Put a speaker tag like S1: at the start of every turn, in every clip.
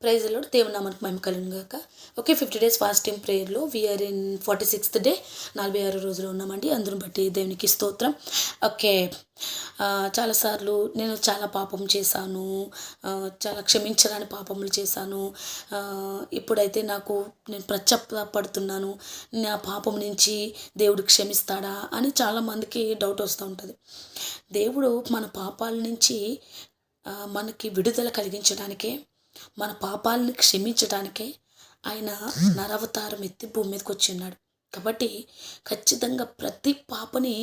S1: Praise the lord. దేవుని నామానికి మహిమ కలుగును గాక. ఓకే, 50 డేస్ ఫాస్టింగ్ ప్రేయర్లో వీఆర్ ఇన్ 46th డే. 46 రోజులు ఉన్నామండి. అందుని బట్టి దేవునికి స్తోత్రం. ఓకే, చాలాసార్లు నేను చాలా పాపం చేశాను, చాలా క్షమించరాని పాపములు చేశాను. ఇప్పుడైతే నేను పడుతున్నాను, నా పాపం నుంచి దేవుడు క్షమిస్తాడా అని చాలామందికి డౌట్ వస్తూ ఉంటుంది. దేవుడు మన పాపాల నుంచి మనకి విడుదల కలిగించడానికే, మన పాపాలని క్షమించడానికే ఆయన నరవతారం ఎత్తి భూమి మీదకి వచ్చి ఉన్నాడు. కాబట్టి ఖచ్చితంగా ప్రతి పాపని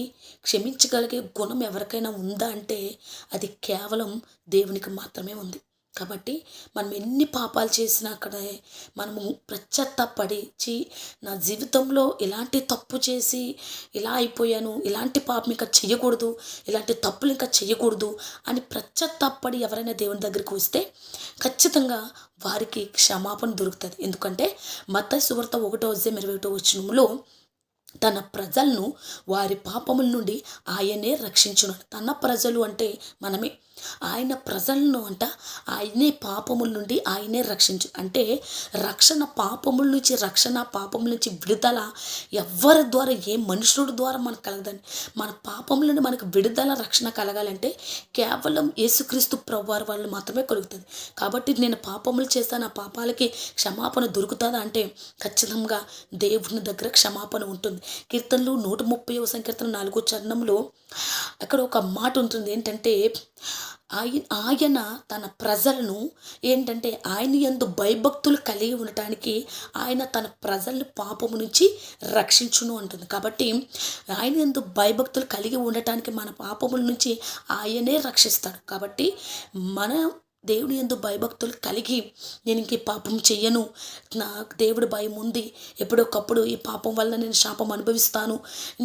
S1: క్షమించగలిగే గుణం ఎవరికైనా ఉందా అంటే అది కేవలం దేవునికి మాత్రమే ఉంది. కాబట్టి మనం ఎన్ని పాపాలు చేసినా అక్కడే మనము పశ్చాత్తాపడి నా జీవితంలో ఇలాంటి తప్పు చేసి ఇలా అయిపోయాను, ఇలాంటి పాపం ఇంకా చెయ్యకూడదు, ఇలాంటి తప్పులు ఇంకా చెయ్యకూడదు అని పశ్చాత్తాపడి ఎవరైనా దేవుని దగ్గరికి వస్తే ఖచ్చితంగా వారికి క్షమాపణ దొరుకుతుంది. ఎందుకంటే మత్తయి సువార్త 1:21 తన ప్రజలను వారి పాపముల నుండి ఆయనే రక్షించును. తన ప్రజలు అంటే మనమే. ఆయన ప్రజలను ఆయనే పాపముల నుండి ఆయనే రక్షించు అంటే రక్షణ పాపముల నుంచి విడుదల ఎవరి ద్వారా, ఏ మనుషుడి ద్వారా మనకు కలగదండి. మన పాపముల నుండి మనకు విడుదల, రక్షణ కలగాలంటే కేవలం యేసుక్రీస్తు ప్రభువారి వాళ్ళు మాత్రమే కలుగుతుంది. కాబట్టి నేను పాపములు చేస్తాను, ఆ పాపాలకి క్షమాపణ దొరుకుతుందా అంటే ఖచ్చితంగా దేవుని దగ్గర క్షమాపణ ఉంటుంది. కీర్తనలు 130వ సంకీర్తన 4వ చరణంలో అక్కడ ఒక మాట ఉంటుంది. ఏంటంటే ఆయన తన ప్రజలను ఆయన యందు భయభక్తులు కలిగి ఉండటానికి ఆయన తన ప్రజల్ని పాపము నుంచి రక్షించును అంటుంది. కాబట్టి ఆయన యందు భయభక్తులు కలిగి ఉండటానికి మన పాపముల నుంచి ఆయనే రక్షిస్తాడు. కాబట్టి మన దేవుని యందు భయభక్తులు కలిగి నేను ఇంక పాపం చెయ్యను, నాకు దేవుడి భయం ఉంది, ఎప్పుడొకప్పుడు ఈ పాపం వల్ల నేను శాపం అనుభవిస్తాను,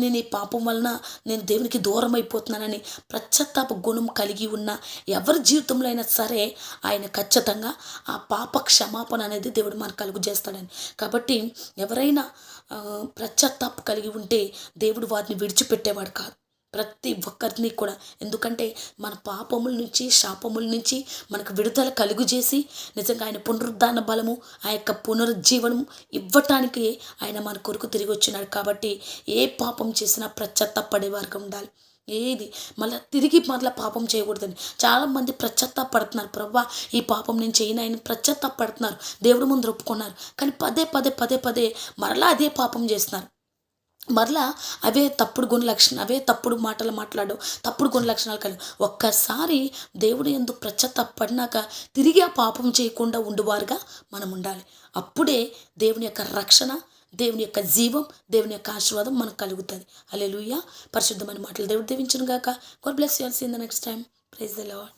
S1: నేను ఈ పాపం వలన నేను దేవునికి దూరం అయిపోతున్నానని పశ్చాత్తాప గుణం కలిగి ఉన్న ఎవరి జీవితంలో అయినా సరే ఆయన ఖచ్చితంగా ఆ పాప క్షమాపణ అనేది దేవుడు మనకు కలుగు చేస్తాడని. కాబట్టి ఎవరైనా పశ్చాత్తాప కలిగి ఉంటే దేవుడు వారిని విడిచిపెట్టేవాడు కాదు, ప్రతి ఒక్కరిని కూడా. ఎందుకంటే మన పాపముల నుంచి, శాపముల నుంచి మనకు విడుదల కలుగు చేసి నిజంగా ఆయన పునరుద్ధాన బలము, ఆ యొక్క పునరుజ్జీవనం ఇవ్వటానికి ఆయన మన కొరకు తిరిగి వచ్చినాడు. కాబట్టి ఏ పాపం చేసినా పశ్చాత్తాపడే వారికి ఉండాలి. మళ్ళీ పాపం చేయకూడదని చాలామంది పశ్చాత్తాపడుతున్నారు. ప్రభువా ఈ పాపం నేను చేయను ఆయన పశ్చాత్తాపడుతున్నారు, దేవుడి ముందు ఒప్పుకున్నారు. కానీ పదే మరలా అదే పాపం చేస్తున్నారు. మరలా అవే తప్పుడు అవే తప్పుడు మాటలు మాట్లాడడం, తప్పుడు గుణ లక్షణాలు కలిగి ఒక్కసారి దేవుడు యందు పశ్చాత్తాపడినాక తిరిగి ఆ పాపం చేయకుండా ఉండువారుగా మనం ఉండాలి. అప్పుడే దేవుని యొక్క రక్షణ, దేవుని యొక్క జీవం, దేవుని యొక్క ఆశీర్వాదం మనకు కలుగుతుంది. హల్లెలూయా. పరిశుద్ధమైన మాటలు దేవుడు దీవించును గాక. God bless you all. See you in the next time. Praise the lord.